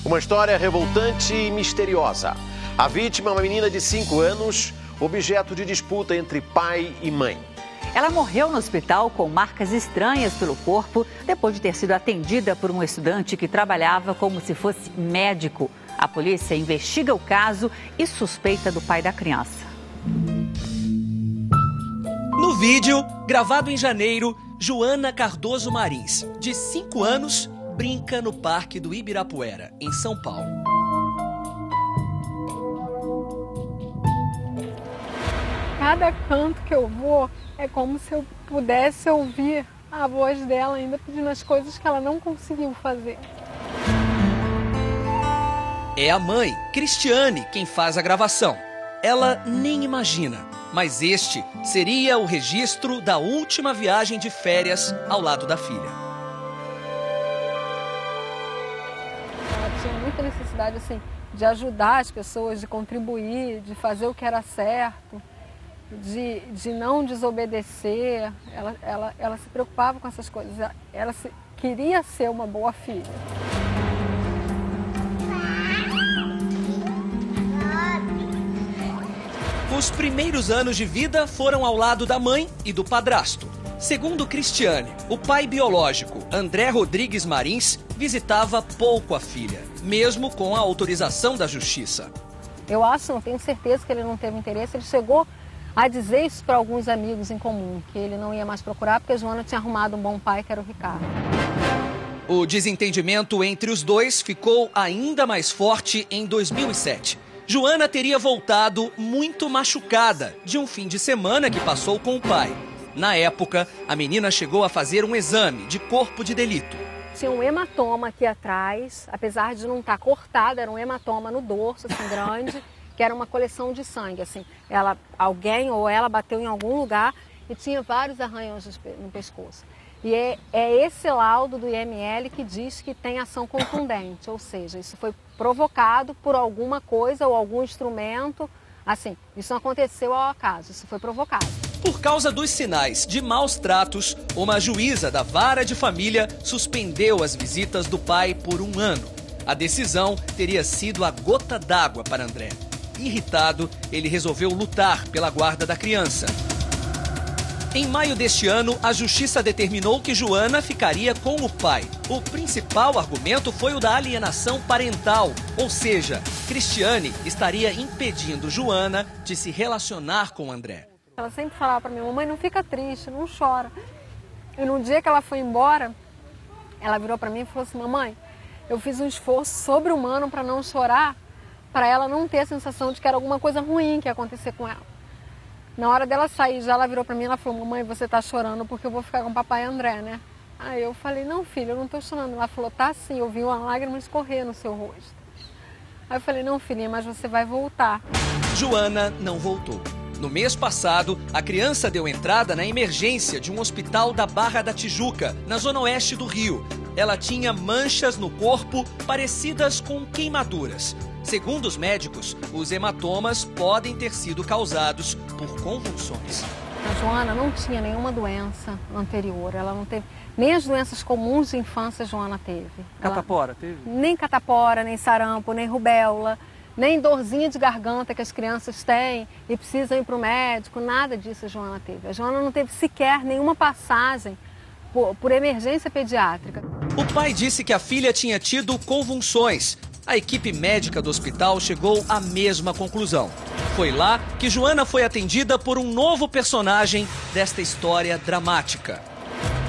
Uma história revoltante e misteriosa. A vítima é uma menina de 5 anos, objeto de disputa entre pai e mãe. Ela morreu no hospital com marcas estranhas pelo corpo depois de ter sido atendida por um estudante que trabalhava como se fosse médico. A polícia investiga o caso e suspeita do pai da criança. No vídeo, gravado em janeiro, Joana Cardoso Marins, de 5 anos, brinca no Parque do Ibirapuera, em São Paulo. Cada canto que eu vou é como se eu pudesse ouvir a voz dela ainda pedindo as coisas que ela não conseguiu fazer. É a mãe, Cristiane, quem faz a gravação. Ela nem imagina, mas este seria o registro da última viagem de férias ao lado da filha. Tinha muita necessidade assim, de ajudar as pessoas, de contribuir, de fazer o que era certo, de não desobedecer. Ela se preocupava com essas coisas, queria ser uma boa filha. Os primeiros anos de vida foram ao lado da mãe e do padrasto. Segundo Cristiane, o pai biológico, André Rodrigues Marins, visitava pouco a filha, mesmo com a autorização da justiça. Eu acho, não tenho certeza que ele não teve interesse. Ele chegou a dizer isso para alguns amigos em comum, que ele não ia mais procurar porque a Joana tinha arrumado um bom pai, que era o Ricardo. O desentendimento entre os dois ficou ainda mais forte em 2007. Joana teria voltado muito machucada de um fim de semana que passou com o pai. Na época, a menina chegou a fazer um exame de corpo de delito. Tinha um hematoma aqui atrás, apesar de não estar cortado, era um hematoma no dorso, assim, grande, que era uma coleção de sangue, assim. Alguém ou ela bateu em algum lugar e tinha vários arranhões no pescoço. E é esse laudo do IML que diz que tem ação contundente, ou seja, isso foi provocado por alguma coisa ou algum instrumento. Assim, isso não aconteceu ao acaso, isso foi provocado. Por causa dos sinais de maus tratos, uma juíza da Vara de Família suspendeu as visitas do pai por 1 ano. A decisão teria sido a gota d'água para André. Irritado, ele resolveu lutar pela guarda da criança. Em maio deste ano, a justiça determinou que Joana ficaria com o pai. O principal argumento foi o da alienação parental, ou seja, Cristiane estaria impedindo Joana de se relacionar com André. Ela sempre falava para mim: mamãe, não fica triste, não chora. E no dia que ela foi embora, ela virou para mim e falou assim: mamãe, eu fiz um esforço sobre-humano para não chorar, para ela não ter a sensação de que era alguma coisa ruim que ia acontecer com ela. Na hora dela sair, já ela virou para mim e ela falou: mamãe, você tá chorando porque eu vou ficar com o papai André, né? Aí eu falei: não, filha, eu não tô chorando. Ela falou: tá sim, eu vi uma lágrima escorrer no seu rosto. Aí eu falei: não, filhinha, mas você vai voltar. Joana não voltou. No mês passado, a criança deu entrada na emergência de um hospital da Barra da Tijuca, na zona oeste do Rio. Ela tinha manchas no corpo parecidas com queimaduras. Segundo os médicos, os hematomas podem ter sido causados por convulsões. A Joana não tinha nenhuma doença anterior, ela não teve, nem as doenças comuns de infância a Joana teve. Catapora teve? Nem catapora, nem sarampo, nem rubéola, nem dorzinha de garganta que as crianças têm e precisam ir para o médico, nada disso a Joana teve. A Joana não teve sequer nenhuma passagem por emergência pediátrica. O pai disse que a filha tinha tido convulsões. A equipe médica do hospital chegou à mesma conclusão. Foi lá que Joana foi atendida por um novo personagem desta história dramática.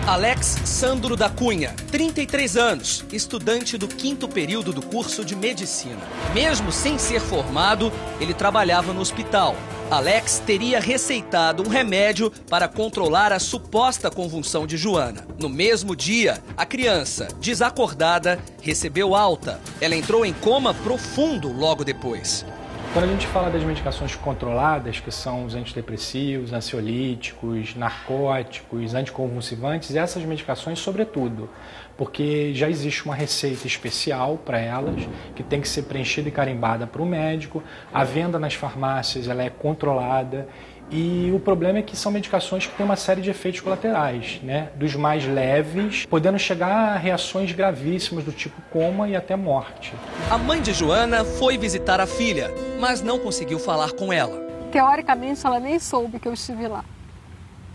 Alex Sandro da Cunha, 33 anos, estudante do 5º período do curso de medicina. Mesmo sem ser formado, ele trabalhava no hospital. Alex teria receitado um remédio para controlar a suposta convulsão de Joana. No mesmo dia, a criança, desacordada, recebeu alta. Ela entrou em coma profundo logo depois. Quando a gente fala das medicações controladas, que são os antidepressivos, ansiolíticos, narcóticos, anticonvulsivantes, essas medicações sobretudo, porque já existe uma receita especial para elas, que tem que ser preenchida e carimbada para o médico, a venda nas farmácias ela é controlada E o problema é que são medicações que têm uma série de efeitos colaterais, né? Dos mais leves, podendo chegar a reações gravíssimas do tipo coma e até morte. A mãe de Joana foi visitar a filha, mas não conseguiu falar com ela. Teoricamente, ela nem soube que eu estive lá,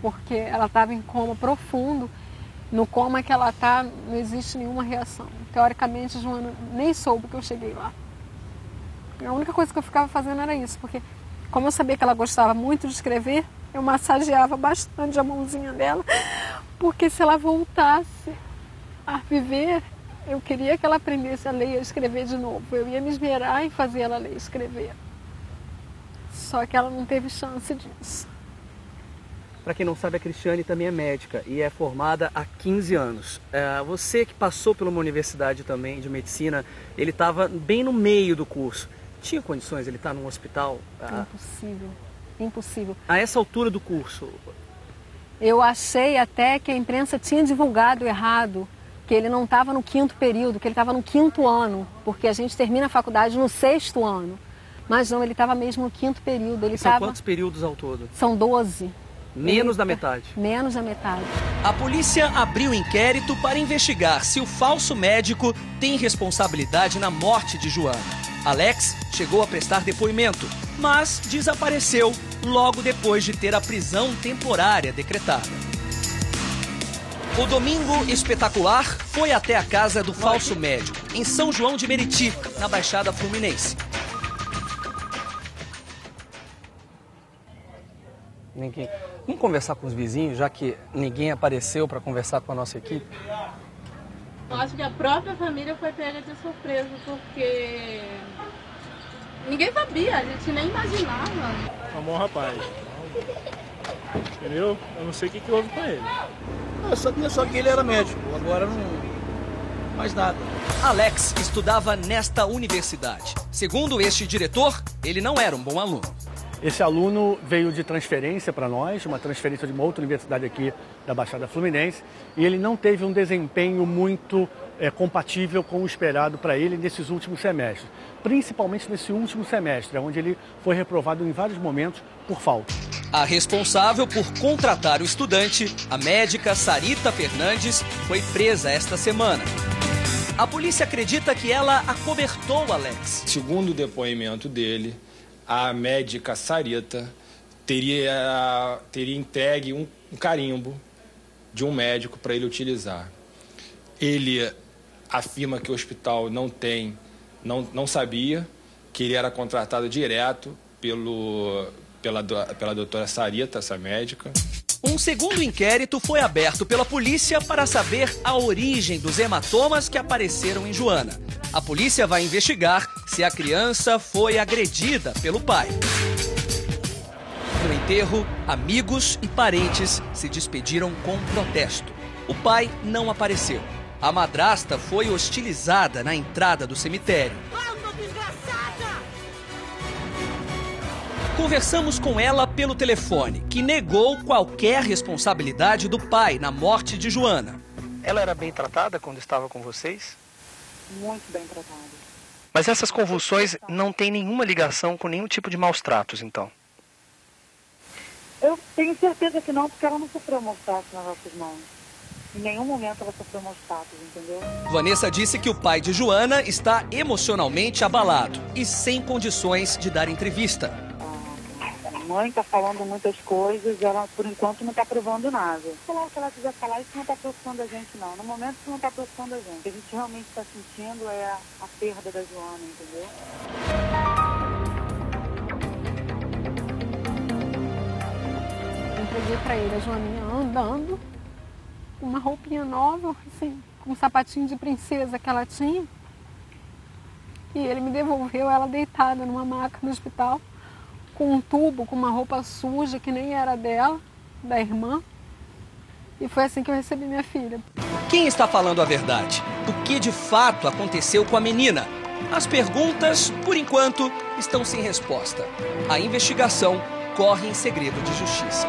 porque ela estava em coma profundo. No coma que ela está, não existe nenhuma reação. Teoricamente, a Joana nem soube que eu cheguei lá. A única coisa que eu ficava fazendo era isso, porque como eu sabia que ela gostava muito de escrever, eu massageava bastante a mãozinha dela, porque se ela voltasse a viver, eu queria que ela aprendesse a ler e a escrever de novo. Eu ia me esmerar em fazer ela ler e escrever. Só que ela não teve chance disso. Para quem não sabe, a Cristiane também é médica e é formada há 15 anos. Você que passou por uma universidade também de medicina, ele estava bem no meio do curso. Tinha condições ele estar num hospital? Impossível, impossível. A essa altura do curso? Eu achei até que a imprensa tinha divulgado errado, que ele não estava no 5º período, que ele estava no 5º ano, porque a gente termina a faculdade no 6º ano. Mas não, ele estava mesmo no 5º período. São quantos períodos ao todo? São 12. Menos da metade? Menos da metade. A polícia abriu inquérito para investigar se o falso médico tem responsabilidade na morte de Joana. Alex chegou a prestar depoimento, mas desapareceu logo depois de ter a prisão temporária decretada. O Domingo Espetacular foi até a casa do falso médico, em São João de Meriti, na Baixada Fluminense. Vamos conversar com os vizinhos, já que ninguém apareceu para conversar com a nossa equipe? Eu acho que a própria família foi pega de surpresa, porque ninguém sabia, a gente nem imaginava. É um bom rapaz, entendeu? Eu não sei o que houve com ele. Eu sabia só que ele era médico, agora não mais nada. Alex estudava nesta universidade. Segundo este diretor, ele não era um bom aluno. Esse aluno veio de transferência para nós, uma transferência de uma outra universidade aqui da Baixada Fluminense, e ele não teve um desempenho muito compatível com o esperado para ele nesses últimos semestres, principalmente nesse último semestre, onde ele foi reprovado em vários momentos por falta. A responsável por contratar o estudante, a médica Sarita Fernandes, foi presa esta semana. A polícia acredita que ela acobertou Alex. Segundo o depoimento dele, a médica Sarita teria entregue um carimbo de um médico para ele utilizar. Ele afirma que o hospital não sabia, que ele era contratado direto pela doutora Sarita, essa médica. Um segundo inquérito foi aberto pela polícia para saber a origem dos hematomas que apareceram em Joana. A polícia vai investigar se a criança foi agredida pelo pai. No enterro, amigos e parentes se despediram com protesto. O pai não apareceu. A madrasta foi hostilizada na entrada do cemitério. Conversamos com ela pelo telefone, que negou qualquer responsabilidade do pai na morte de Joana. Ela era bem tratada quando estava com vocês? Muito bem tratada. Mas essas convulsões não têm nenhuma ligação com nenhum tipo de maus tratos, então? Eu tenho certeza que não, porque ela não sofreu maus tratos nas nossas mãos. Em nenhum momento ela sofreu maus tratos, entendeu? Vanessa disse que o pai de Joana está emocionalmente abalado e sem condições de dar entrevista. A mãe está falando muitas coisas, ela por enquanto não está provando nada. Se ela quiser falar, isso não está preocupando a gente não. No momento isso não está preocupando a gente. O que a gente realmente está sentindo é a perda da Joana, entendeu? Eu entreguei para ele a Joaninha andando, uma roupinha nova, assim, com um sapatinho de princesa que ela tinha. E ele me devolveu ela deitada numa maca no hospital, com um tubo, com uma roupa suja que nem era dela, da irmã. E foi assim que eu recebi minha filha. Quem está falando a verdade? O que de fato aconteceu com a menina? As perguntas, por enquanto, estão sem resposta. A investigação corre em segredo de justiça.